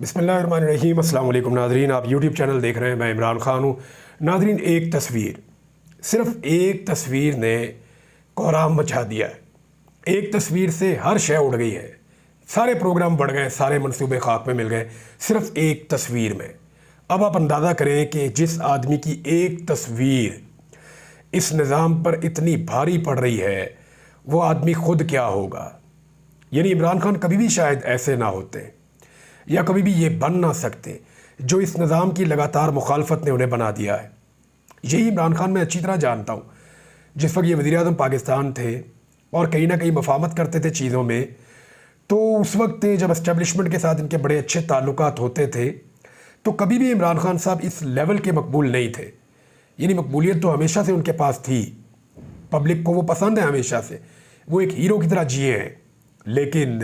बिस्मिल्लाहिर्रहमानिर्रहीम। अस्सलाम वालेकुम नाज़रीन, आप यूट्यूब चैनल देख रहे हैं। मैं इमरान ख़ान हूँ। नाज़रीन, एक तस्वीर, सिर्फ़ एक तस्वीर ने कोहराम मचा दिया है। एक तस्वीर से हर शय उड़ गई है, सारे प्रोग्राम बढ़ गए, सारे मंसूबे खाक में मिल गए सिर्फ़ एक तस्वीर में। अब आप अंदाज़ा करें कि जिस आदमी की एक तस्वीर इस निज़ाम पर इतनी भारी पड़ रही है, वो आदमी ख़ुद क्या होगा। यानी इमरान खान कभी भी शायद ऐसे ना होते, या कभी भी ये बन ना सकते जो इस निज़ाम की लगातार मुखालफत ने उन्हें बना दिया है। यही इमरान खान मैं अच्छी तरह जानता हूँ। जिस वक्त ये वज़ीर-ए-आज़म पाकिस्तान थे और कहीं ना कहीं मफामत करते थे चीज़ों में, तो उस वक्त जब इस्टेब्लिशमेंट के साथ इनके बड़े अच्छे ताल्लुकात होते थे, तो कभी भी इमरान खान साहब इस लेवल के मकबूल नहीं थे। यानी मकबूलियत तो हमेशा से उनके पास थी, पब्लिक को वो पसंद है हमेशा से, वो एक हीरो की तरह जिए हैं। लेकिन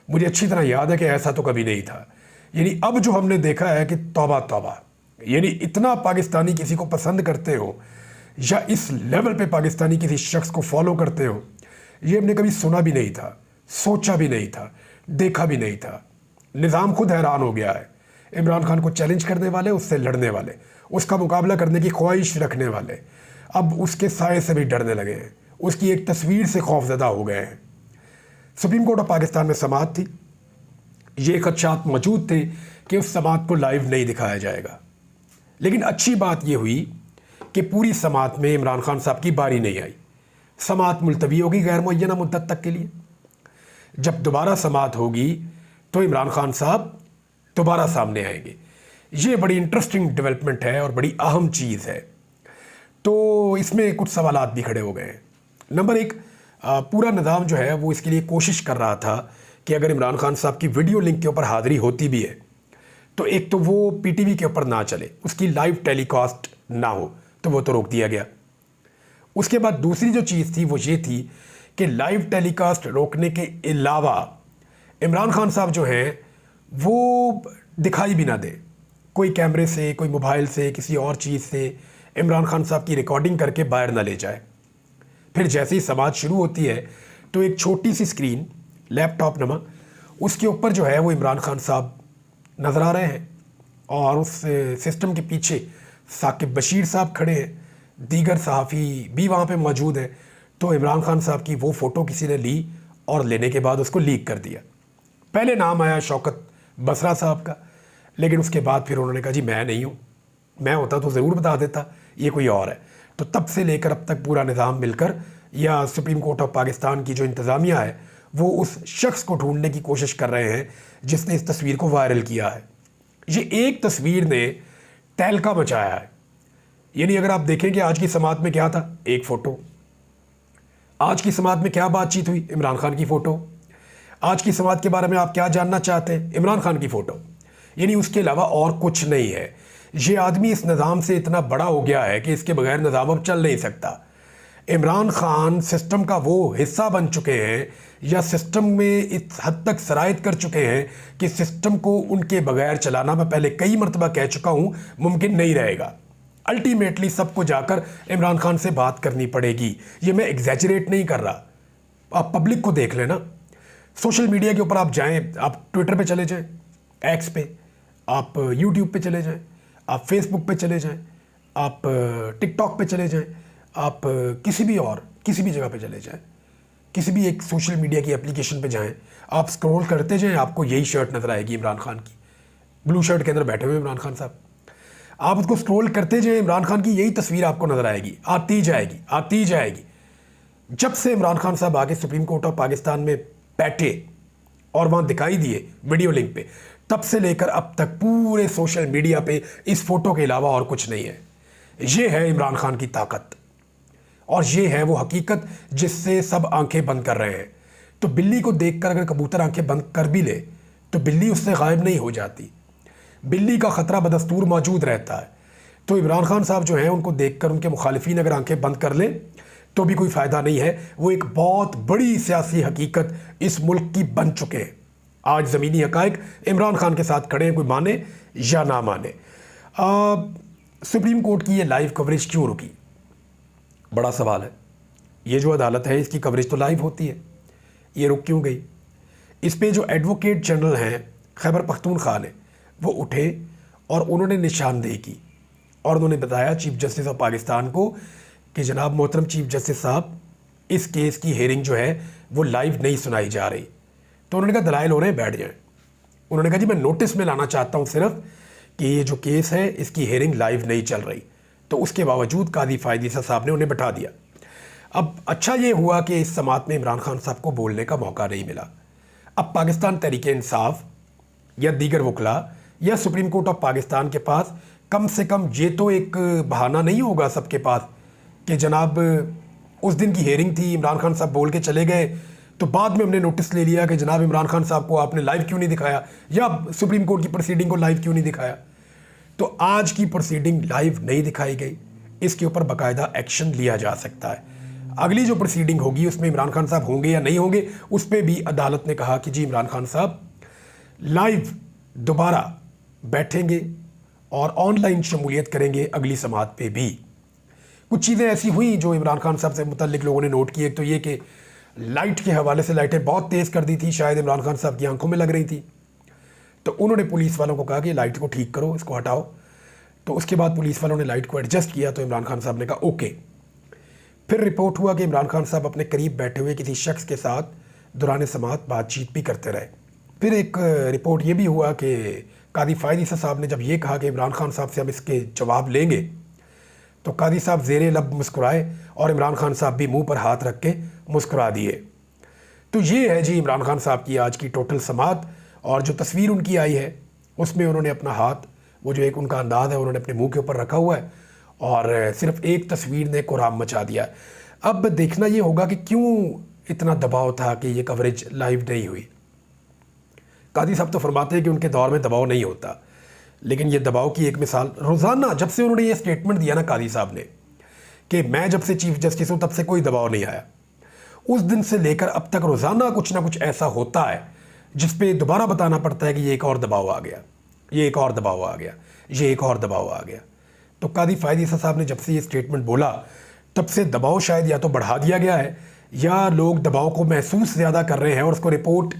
मुझे अच्छी तरह याद है कि ऐसा तो कभी नहीं था। यानी अब जो हमने देखा है कि तौबा तौबा, यानी इतना पाकिस्तानी किसी को पसंद करते हो या इस लेवल पे पाकिस्तानी किसी शख्स को फॉलो करते हो, ये हमने कभी सुना भी नहीं था, सोचा भी नहीं था, देखा भी नहीं था। निज़ाम खुद हैरान हो गया है। इमरान खान को चैलेंज करने वाले, उससे लड़ने वाले, उसका मुकाबला करने की ख्वाहिश रखने वाले अब उसके साए से भी डरने लगे हैं, उसकी एक तस्वीर से खौफजदा हो गए हैं। सुप्रीम कोर्ट ऑफ पाकिस्तान में समाअत थी। ये खदशात मौजूद थे कि उस समाअत को लाइव नहीं दिखाया जाएगा, लेकिन अच्छी बात यह हुई कि पूरी समाअत में इमरान खान साहब की बारी नहीं आई। समाअत मुलतवी होगी गैर मुअय्यना मुद्दत तक के लिए। जब दोबारा समाअत होगी तो इमरान खान साहब दोबारा सामने आएंगे। ये बड़ी इंटरेस्टिंग डेवलपमेंट है और बड़ी अहम चीज़ है। तो इसमें कुछ सवालात भी खड़े हो गए हैं। नंबर एक, पूरा निज़ाम जो है वो इसके लिए कोशिश कर रहा था कि अगर इमरान खान साहब की वीडियो लिंक के ऊपर हाज़िरी होती भी है तो एक तो वो पीटीवी के ऊपर ना चले, उसकी लाइव टेलीकास्ट ना हो, तो वो तो रोक दिया गया। उसके बाद दूसरी जो चीज़ थी वो ये थी कि लाइव टेलीकास्ट रोकने के अलावा इमरान खान साहब जो हैं वो दिखाई भी ना दे, कोई कैमरे से, कोई मोबाइल से, किसी और चीज़ से इमरान खान साहब की रिकॉर्डिंग करके बाहर ना ले जाए। फिर जैसे ही समाअत शुरू होती है तो एक छोटी सी स्क्रीन, लैपटॉप नमा, उसके ऊपर जो है वो इमरान खान साहब नज़र आ रहे हैं और उस सिस्टम के पीछे साकिब बशीर साहब खड़े हैं, दीगर सहाफ़ी भी वहाँ पे मौजूद हैं। तो इमरान खान साहब की वो फ़ोटो किसी ने ली और लेने के बाद उसको लीक कर दिया। पहले नाम आया शौकत बसरा साहब का, लेकिन उसके बाद फिर उन्होंने कहा जी मैं नहीं हूँ, मैं होता तो ज़रूर बता देता, ये कोई और है। तो तब से लेकर अब तक पूरा निज़ाम मिलकर या सुप्रीम कोर्ट ऑफ पाकिस्तान की जो इंतज़ामिया है वो उस शख्स को ढूंढने की कोशिश कर रहे हैं जिसने इस तस्वीर को वायरल किया है। ये एक तस्वीर ने तहलका मचाया है। यानी अगर आप देखें कि आज की समाअत में क्या था, एक फ़ोटो। आज की समाअत में क्या बातचीत हुई, इमरान खान की फ़ोटो। आज की समाअत के बारे में आप क्या जानना चाहते हैं, इमरान खान की फ़ोटो। यानी उसके अलावा और कुछ नहीं है। ये आदमी इस निज़ाम से इतना बड़ा हो गया है कि इसके बगैर निज़ाम अब चल नहीं सकता। इमरान खान सिस्टम का वो हिस्सा बन चुके हैं या सिस्टम में इस हद तक सरायत कर चुके हैं कि सिस्टम को उनके बगैर चलाना, मैं पहले कई मरतबा कह चुका हूँ, मुमकिन नहीं रहेगा। अल्टीमेटली सबको जाकर इमरान खान से बात करनी पड़ेगी। ये मैं एग्जैजरेट नहीं कर रहा, आप पब्लिक को देख लेना। सोशल मीडिया के ऊपर आप जाएँ, आप ट्विटर पे चले जाएँ, एक्स पे, आप यूट्यूब पे चले जाएँ, आप फेसबुक पे चले जाएँ, आप टिकटॉक पे चले जाएँ, आप किसी भी जगह पे चले जाएँ, किसी भी एक सोशल मीडिया की एप्लीकेशन पे जाएँ, आप स्क्रॉल करते जाएँ, आपको यही शर्ट नज़र आएगी इमरान खान की, ब्लू शर्ट के अंदर बैठे हुए इमरान खान साहब। आप उसको स्क्रॉल करते जाएँ, इमरान खान की यही तस्वीर आपको नज़र आएगी, आती जाएगी, आती जाएगी। जब से इमरान खान साहब आके सुप्रीम कोर्ट ऑफ पाकिस्तान में बैठे और वहाँ दिखाई दिए वीडियो लिंक पे, तब से लेकर अब तक पूरे सोशल मीडिया पे इस फ़ोटो के अलावा और कुछ नहीं है। ये है इमरान खान की ताकत और ये है वो हकीकत जिससे सब आंखें बंद कर रहे हैं। तो बिल्ली को देखकर अगर कबूतर आंखें बंद कर भी ले तो बिल्ली उससे गायब नहीं हो जाती, बिल्ली का ख़तरा बदस्तूर मौजूद रहता है। तो इमरान खान साहब जो हैं उनको देखकर उनके मुखालिफिन अगर आंखें बंद कर लें तो भी कोई फ़ायदा नहीं है। वो एक बहुत बड़ी सियासी हकीकत इस मुल्क की बन चुके हैं। आज ज़मीनी हक़ाइक़ इमरान खान के साथ खड़े हैं, कोई माने या ना माने। सुप्रीम कोर्ट की ये लाइव कवरेज क्यों रुकी, बड़ा सवाल है। ये जो अदालत है इसकी कवरेज तो लाइव होती है, ये रुक क्यों गई। इस पे जो एडवोकेट जनरल हैं खैबर पख्तूनख्वा ने वो उठे और उन्होंने निशानदेही की और उन्होंने बताया चीफ जस्टिस ऑफ पाकिस्तान को कि जनाब मोहतरम चीफ जस्टिस साहब, इस केस की हेयरिंग जो है वो लाइव नहीं सुनाई जा रही। तो उन्होंने कहा दलाइल हो रहे हैं, बैठ जाएं। उन्होंने कहा जी मैं नोटिस में लाना चाहता हूँ सिर्फ कि ये जो केस है इसकी हेयरिंग लाइव नहीं चल रही। तो उसके बावजूद कादी फ़ायद ईसा साहब ने उन्हें बैठा दिया। अब अच्छा ये हुआ कि इस समात में इमरान खान साहब को बोलने का मौका नहीं मिला। अब पाकिस्तान तहरीक इंसाफ या दीगर वकला या सुप्रीम कोर्ट ऑफ पाकिस्तान के पास कम से कम ये तो एक बहाना नहीं होगा सबके पास कि जनाब उस दिन की हेयरिंग थी, इमरान खान साहब बोल के चले गए, तो बाद में हमने नोटिस ले लिया कि जनाब इमरान खान साहब को आपने लाइव क्यों नहीं दिखाया या सुप्रीम कोर्ट की प्रोसीडिंग को लाइव क्यों नहीं दिखाया। तो आज की प्रोसीडिंग लाइव नहीं दिखाई गई, इसके ऊपर बाकायदा एक्शन लिया जा सकता है। अगली जो प्रोसीडिंग होगी उसमें इमरान खान साहब होंगे या नहीं होंगे, उस पर भी अदालत ने कहा कि जी इमरान खान साहब लाइव दोबारा बैठेंगे और ऑनलाइन शमूलियत करेंगे अगली समात पे भी। कुछ चीज़ें ऐसी हुई जो इमरान खान साहब से मुतल्लिक लोगों ने नोट की। एक तो ये कि लाइट के हवाले से लाइटें बहुत तेज़ कर दी थी, शायद इमरान खान साहब की आंखों में लग रही थी। तो उन्होंने पुलिस वालों को कहा कि लाइट को ठीक करो, इसको हटाओ। तो उसके बाद पुलिस वालों ने लाइट को एडजस्ट किया तो इमरान खान साहब ने कहा ओके। फिर रिपोर्ट हुआ कि इमरान खान साहब अपने करीब बैठे हुए किसी शख्स के साथ दौरान समात बातचीत भी करते रहे। फिर एक रिपोर्ट ये भी हुआ कि कादी फ़ायद ईसा साहब ने जब ये कहा कि इमरान खान साहब से हम इसके जवाब लेंगे, तो कादी साहब ज़ेरे लब मुस्कुराए और इमरान खान साहब भी मुंह पर हाथ रख के मुस्कुरा दिए। तो ये है जी इमरान खान साहब की आज की टोटल समात। और जो तस्वीर उनकी आई है उसमें उन्होंने अपना हाथ, वो जो एक उनका अंदाज़ है, उन्होंने अपने मुंह के ऊपर रखा हुआ है और सिर्फ एक तस्वीर ने कोराम मचा दिया है। अब देखना ये होगा कि क्यों इतना दबाव था कि ये कवरेज लाइव नहीं हुई। कादी साहब तो फरमाते हैं कि उनके दौर में दबाव नहीं होता, लेकिन ये दबाव की एक मिसाल रोज़ाना जब से उन्होंने ये स्टेटमेंट दिया ना कादी साहब ने कि मैं जब से चीफ जस्टिस हूँ तब से कोई दबाव नहीं आया, उस दिन से लेकर अब तक रोज़ाना कुछ ना कुछ ऐसा होता है जिस पे दोबारा बताना पड़ता है कि ये एक और दबाव आ गया, ये एक और दबाव आ गया, ये एक और दबाव आ गया। तो कादी फ़ायद ईसा साहब ने जब से ये स्टेटमेंट बोला तब से दबाव शायद या तो बढ़ा दिया गया है या लोग दबाव को महसूस ज़्यादा कर रहे हैं और उसको रिपोर्ट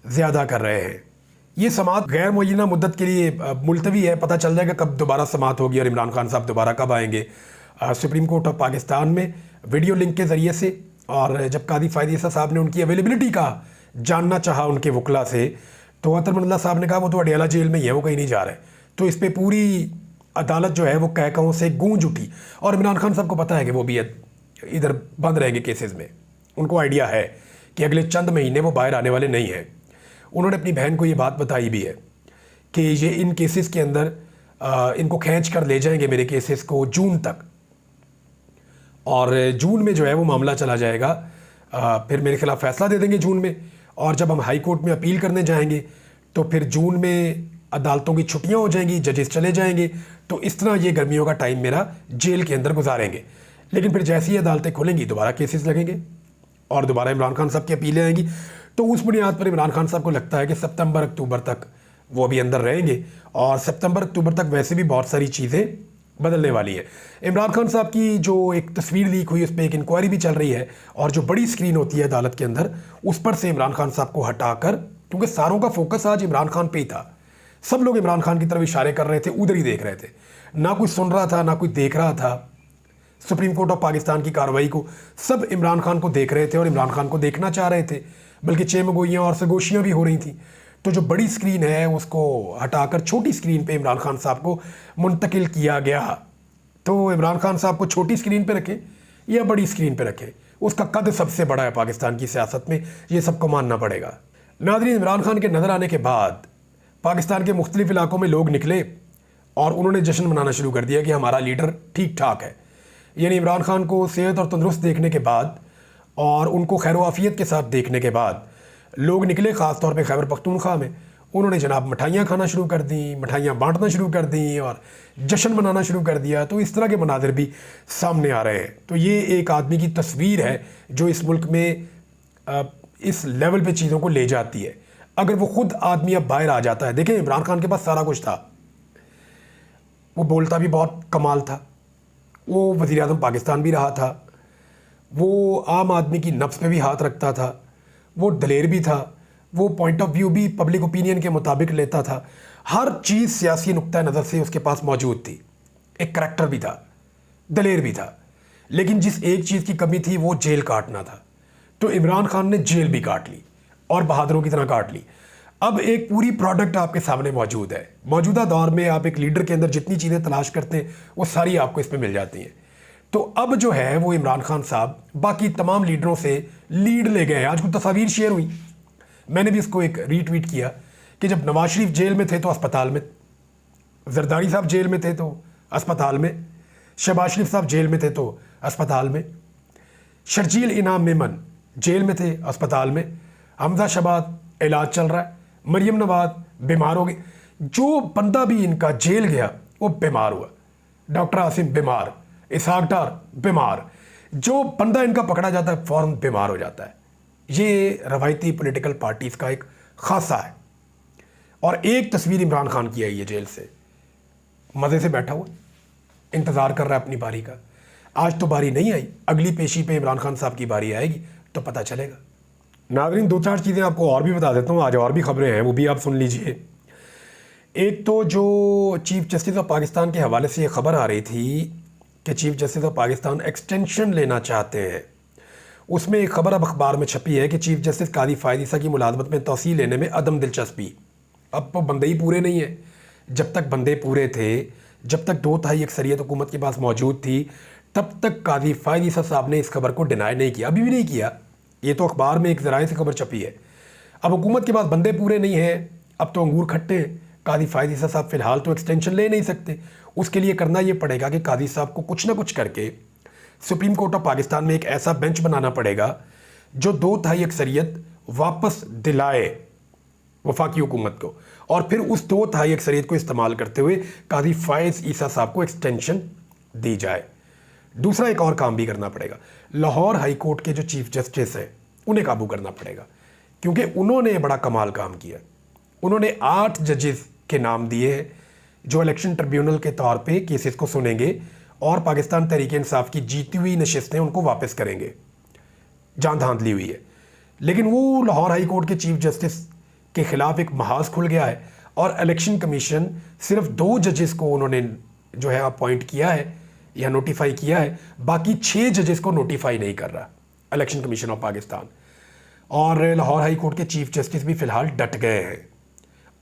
ज़्यादा कर रहे हैं। ये समात गैर मुअय्यना मुद्दत के लिए मुलतवी है, पता चल जाएगा कब दोबारा समात होगी और इमरान खान साहब दोबारा कब आएंगे सुप्रीम कोर्ट ऑफ पाकिस्तान में वीडियो लिंक के ज़रिए से। और जब कादी फ़ायद ईसा साहब ने उनकी अवेलेबिलिटी का जानना चाहा उनके वकला से, तो अतर मंडला साहब ने कहा वो तो अडियाला जेल में ही है, वो कहीं नहीं जा रहे। तो इस पर पूरी अदालत जो है वो कहकों से गूंज उठी और इमरान खान साहब को पता है कि वो भी इधर बंद रहेंगे केसेस में। उनको आइडिया है कि अगले चंद महीने वो बाहर आने वाले नहीं हैं। उन्होंने अपनी बहन को ये बात बताई भी है कि ये इन केसेस के अंदर इनको खींच कर ले जाएंगे मेरे केसेस को जून तक, और जून में जो है वो मामला चला जाएगा, फिर मेरे खिलाफ फैसला दे देंगे जून में, और जब हम हाई कोर्ट में अपील करने जाएंगे तो फिर जून में अदालतों की छुट्टियां हो जाएंगी, जजेस चले जाएंगे। तो इस तरह ये गर्मियों का टाइम मेरा जेल के अंदर गुजारेंगे। लेकिन फिर जैसी ही अदालतें खुलेंगी दोबारा केसेस लगेंगे और दोबारा इमरान खान साहब की अपीलें आएंगी। तो उस बुनियाद पर इमरान खान साहब को लगता है कि सितंबर अक्टूबर तक वो अभी अंदर रहेंगे, और सितंबर अक्टूबर तक वैसे भी बहुत सारी चीज़ें बदलने वाली है। इमरान खान साहब की जो एक तस्वीर लीक हुई उस पर एक इंक्वायरी भी चल रही है, और जो बड़ी स्क्रीन होती है अदालत के अंदर उस पर से इमरान खान साहब को हटाकर, क्योंकि सारों का फोकस आज इमरान खान पे ही था, सब लोग इमरान खान की तरफ इशारे कर रहे थे, उधर ही देख रहे थे, ना कोई सुन रहा था ना कोई देख रहा था सुप्रीम कोर्ट ऑफ पाकिस्तान की कार्रवाई को। सब इमरान खान को देख रहे थे और इमरान खान को देखना चाह रहे थे, बल्कि चेमगोइयाँ और सगोशियाँ भी हो रही थी। तो जो बड़ी स्क्रीन है उसको हटाकर छोटी स्क्रीन पे इमरान खान साहब को मुंतकिल किया गया। तो इमरान खान साहब को छोटी स्क्रीन पे रखें या बड़ी स्क्रीन पे रखें, उसका कद सबसे बड़ा है पाकिस्तान की सियासत में, ये सबको मानना पड़ेगा। नाज़रीन, इमरान खान के नज़र आने के बाद पाकिस्तान के मुख्तलिफ इलाकों में लोग निकले और उन्होंने जश्न मनाना शुरू कर दिया कि हमारा लीडर ठीक ठाक है। यानी इमरान खान को सेहत और तंदुरुस्त देखने के बाद और उनको खैर आफियत के साथ देखने के बाद लोग निकले, ख़ास तौर पे खैबर पख्तूनख्वा में। उन्होंने जनाब मिठाइयाँ खाना शुरू कर दी, मिठाइयाँ बांटना शुरू कर दी और जश्न मनाना शुरू कर दिया। तो इस तरह के मनाजिर भी सामने आ रहे हैं। तो ये एक आदमी की तस्वीर है जो इस मुल्क में इस लेवल पे चीज़ों को ले जाती है। अगर वो ख़ुद आदमी अब बाहर आ जाता है, देखें इमरान खान के पास सारा कुछ था, वो बोलता भी बहुत कमाल था, वो वज़ीर आज़म पाकिस्तान भी रहा था, वो आम आदमी की नफ्स पे भी हाथ रखता था, वो दलेर भी था, वो पॉइंट ऑफ व्यू भी पब्लिक ओपिनियन के मुताबिक लेता था। हर चीज़ सियासी नुक्ता नज़र से उसके पास मौजूद थी। एक करैक्टर भी था, दलेर भी था, लेकिन जिस एक चीज़ की कमी थी वो जेल काटना था। तो इमरान खान ने जेल भी काट ली और बहादुरों की तरह काट ली। अब एक पूरी प्रोडक्ट आपके सामने मौजूद है। मौजूदा दौर में आप एक लीडर के अंदर जितनी चीज़ें तलाश करते हैं वो सारी आपको इसमें मिल जाती हैं। तो अब जो है वो इमरान खान साहब बाकी तमाम लीडरों से लीड ले गए। आज कुछ तस्वीर शेयर हुई, मैंने भी इसको एक रीट्वीट किया कि जब नवाज शरीफ जेल में थे तो अस्पताल में, जरदारी साहब जेल में थे तो अस्पताल में, शहबाज शरीफ साहब जेल में थे तो अस्पताल में, शर्जील इनाम मेमन जेल में थे अस्पताल में, हमजा शहबाज इलाज चल रहा है, मरियम नवाज बीमार हो गई। जो बंदा भी इनका जेल गया वो बीमार हुआ। डॉक्टर आसिम बीमार, इसहाक डार बीमार, जो बंदा इनका पकड़ा जाता है फ़ौरन बीमार हो जाता है। ये रवायती पॉलिटिकल पार्टीज़ का एक खासा है। और एक तस्वीर इमरान खान की आई है जेल से, मज़े से बैठा हुआ इंतज़ार कर रहा है अपनी बारी का। आज तो बारी नहीं आई, अगली पेशी पे इमरान खान साहब की बारी आएगी तो पता चलेगा। नाज़रीन, दो चार चीज़ें आपको और भी बता देता हूँ, आज और भी खबरें हैं, वो भी आप सुन लीजिए। एक तो जो चीफ़ जस्टिस ऑफ पाकिस्तान के हवाले से ये खबर आ रही थी कि chief justice of Pakistan extension लेना चाहते हैं, उसमें एक खबर अब अखबार में छपी है कि चीफ़ जस्टिस कादी फ़ायद ईसा की मुलाजमत में तौसीह लेने में अदम दिलचस्पी। अब तो बंदे ही पूरे नहीं है। जब तक बंदे पूरे थे, जब तक 2/3 अक्सरियत हुकूमत के पास मौजूद थी, तब तक कादी फ़ायद ईसा साहब ने इस खबर को डिनाई नहीं किया, अभी भी नहीं किया। ये तो अखबार में एक ज़राए से खबर छपी है। अब हुकूमत के पास बंदे पूरे नहीं हैं, अब तो अंगूर खट्टे हैं। कादी फ़ायद ईसा साहब फ़िलहाल तो एक्सटेंशन ले नहीं सकते। उसके लिए करना ये पड़ेगा कि कादी साहब को कुछ ना कुछ करके सुप्रीम कोर्ट ऑफ पाकिस्तान में एक ऐसा बेंच बनाना पड़ेगा जो 2/3 अक्सरियत वापस दिलाए वफाकी हुकूमत को, और फिर उस 2/3 अक्सरियत को इस्तेमाल करते हुए कादी फ़ायद ईसा साहब को एक्सटेंशन दी जाए। दूसरा एक और काम भी करना पड़ेगा, लाहौर हाई कोर्ट के जो चीफ जस्टिस हैं उन्हें काबू करना पड़ेगा, क्योंकि उन्होंने बड़ा कमाल काम किया। उन्होंने 8 जजेस के नाम दिए हैं जो इलेक्शन ट्रिब्यूनल के तौर पे केसेस को सुनेंगे और पाकिस्तान तहरीक इंसाफ की जीती हुई नशिस्तें उनको वापस करेंगे। जान धांधली हुई है, लेकिन वो लाहौर हाई कोर्ट के चीफ जस्टिस के खिलाफ एक महाज खुल गया है और इलेक्शन कमीशन सिर्फ 2 जजेस को उन्होंने जो है अपॉइंट किया है या नोटिफाई किया है, बाकी 6 जजेस को नोटिफाई नहीं कर रहा इलेक्शन कमीशन ऑफ पाकिस्तान। और लाहौर हाई कोर्ट के चीफ जस्टिस भी फ़िलहाल डट गए हैं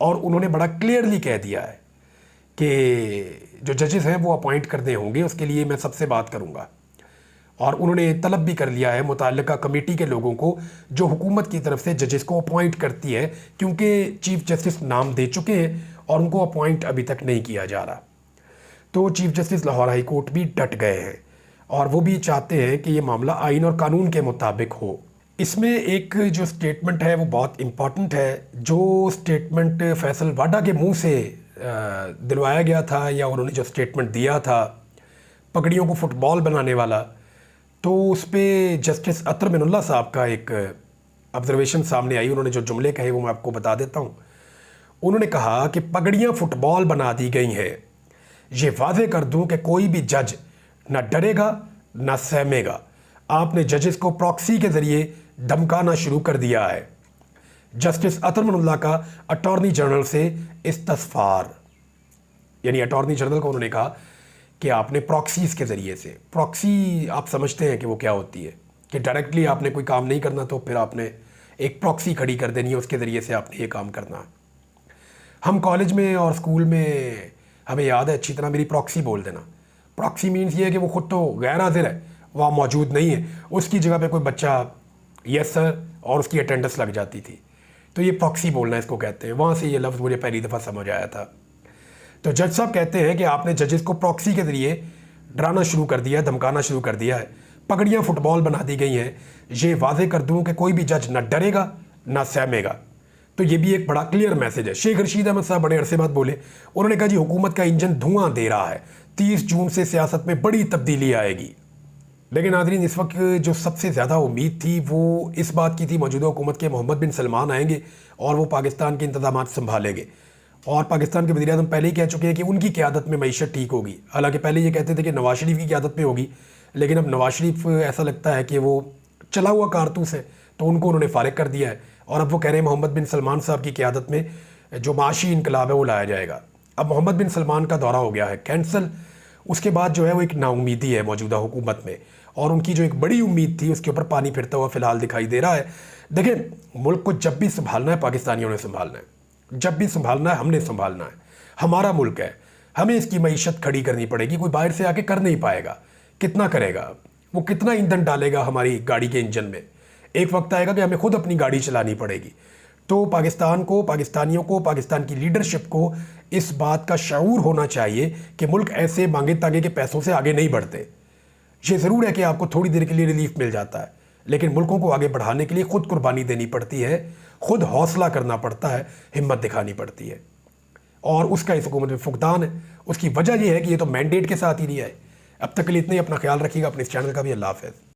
और उन्होंने बड़ा क्लियरली कह दिया है कि जो जजेस हैं वो अपॉइंट करने होंगे, उसके लिए मैं सबसे बात करूंगा। और उन्होंने तलब भी कर लिया है मुताल्लिका कमेटी के लोगों को जो हुकूमत की तरफ से जजेस को अपॉइंट करती है, क्योंकि चीफ जस्टिस नाम दे चुके हैं और उनको अपॉइंट अभी तक नहीं किया जा रहा। तो chief justice Lahore high court भी डट गए हैं और वो भी चाहते हैं कि ये मामला आइन और कानून के मुताबिक हो। इसमें एक जो स्टेटमेंट है वो बहुत इम्पॉर्टेंट है, जो स्टेटमेंट फैसल वाडा के मुंह से दिलवाया गया था या उन्होंने जो स्टेटमेंट दिया था पगड़ियों को फुटबॉल बनाने वाला, तो उस पर जस्टिस अतर मिनुल्लाह साहब का एक ऑब्जर्वेशन सामने आई। उन्होंने जो जुमले कहे वो मैं आपको बता देता हूँ। उन्होंने कहा कि पगड़ियाँ फुटबॉल बना दी गई हैं, ये वाजे कर दूं कि कोई भी जज ना डरेगा ना सहमेगा। आपने जजेस को प्रॉक्सी के ज़रिए धमकाना शुरू कर दिया है। जस्टिस अतर मिनुल्लाह का अटॉर्नी जनरल से इस्तफार, यानी अटॉर्नी जनरल को उन्होंने कहा कि आपने प्रॉक्सीज़ के ज़रिए से, प्रॉक्सी आप समझते हैं कि वो क्या होती है, कि डायरेक्टली आपने कोई काम नहीं करना तो फिर आपने एक प्रॉक्सी खड़ी कर देनी है, उसके ज़रिए से आपने ये काम करना है। हम कॉलेज में और स्कूल में हमें याद है अच्छी तरह मेरी प्रॉक्सी बोल देना। प्रॉक्सी मीन्स ये है कि वो खुद तो गैर हाजिर है, वहाँ मौजूद नहीं है, उसकी जगह पे कोई बच्चा यस सर और उसकी अटेंडेंस लग जाती थी, तो ये प्रॉक्सी बोलना इसको कहते हैं। वहाँ से ये लफ्ज़ मुझे पहली दफ़ा समझ आया था। तो जज साहब कहते हैं कि आपने जजेस को प्रॉक्सी के ज़रिए डराना शुरू कर दिया है, धमकाना शुरू कर दिया है। पगड़ियाँ फुटबॉल बना दी गई हैं, ये वाजे कर दूँ कि कोई भी जज ना डरेगा ना सहमेगा। तो ये भी एक बड़ा क्लियर मैसेज है। शेख रशीद अहमद साहब बड़े अरसे बाद बोले, उन्होंने कहा जी हुकूमत का इंजन धुआं दे रहा है, 30 जून से सियासत में बड़ी तब्दीली आएगी। लेकिन नाज़रीन, इस वक्त जो सबसे ज़्यादा उम्मीद थी वो इस बात की थी मौजूदा हुकूमत के मोहम्मद बिन सलमान आएंगे और वो पाकिस्तान के इंतजामात संभालेंगे। और पाकिस्तान के वज़ीर-ए-आज़म पहले ही कह चुके हैं कि उनकी क़यादत में मईशत ठीक होगी। हालांकि पहले ये कहते थे कि नवाज शरीफ की क़यादत में होगी, लेकिन अब नवाज शरीफ ऐसा लगता है कि वो चला हुआ कारतूस है, तो उनको उन्होंने फ़ारिग कर दिया है। और अब वो कह रहे हैं मोहम्मद बिन सलमान साहब की क़यादत में जो माशी इनकलाब है वो लाया जाएगा। अब मोहम्मद बिन सलमान का दौरा हो गया है कैंसिल। उसके बाद जो है वो एक नाउमीदी है मौजूदा हुकूमत में, और उनकी जो एक बड़ी उम्मीद थी उसके ऊपर पानी फिरता हुआ फ़िलहाल दिखाई दे रहा है। देखें, मुल्क को जब भी संभालना है पाकिस्तानियों ने संभालना है, जब भी संभालना है हमने संभालना है। हमारा मुल्क है, हमें इसकी मईशत खड़ी करनी पड़ेगी। कोई बाहर से आके कर नहीं पाएगा। कितना करेगा वो, कितना ईंधन डालेगा हमारी गाड़ी के इंजन में। एक वक्त आएगा कि हमें खुद अपनी गाड़ी चलानी पड़ेगी। तो पाकिस्तान को, पाकिस्तानियों को, पाकिस्तान की लीडरशिप को इस बात का शऊर होना चाहिए कि मुल्क ऐसे मांगे तांगे के पैसों से आगे नहीं बढ़ते। ये ज़रूर है कि आपको थोड़ी देर के लिए रिलीफ मिल जाता है, लेकिन मुल्कों को आगे बढ़ाने के लिए खुद कुर्बानी देनी पड़ती है, खुद हौसला करना पड़ता है, हिम्मत दिखानी पड़ती है। और उसका इस हुकूमत में फुकदान है। उसकी वजह यह है कि ये तो मैंडेट के साथ ही नहीं है। अब तक के लिए इतना ही। अपना ख्याल रखिएगा, अपने इस चैनल का भी। अल्लाह हाफ़िज़।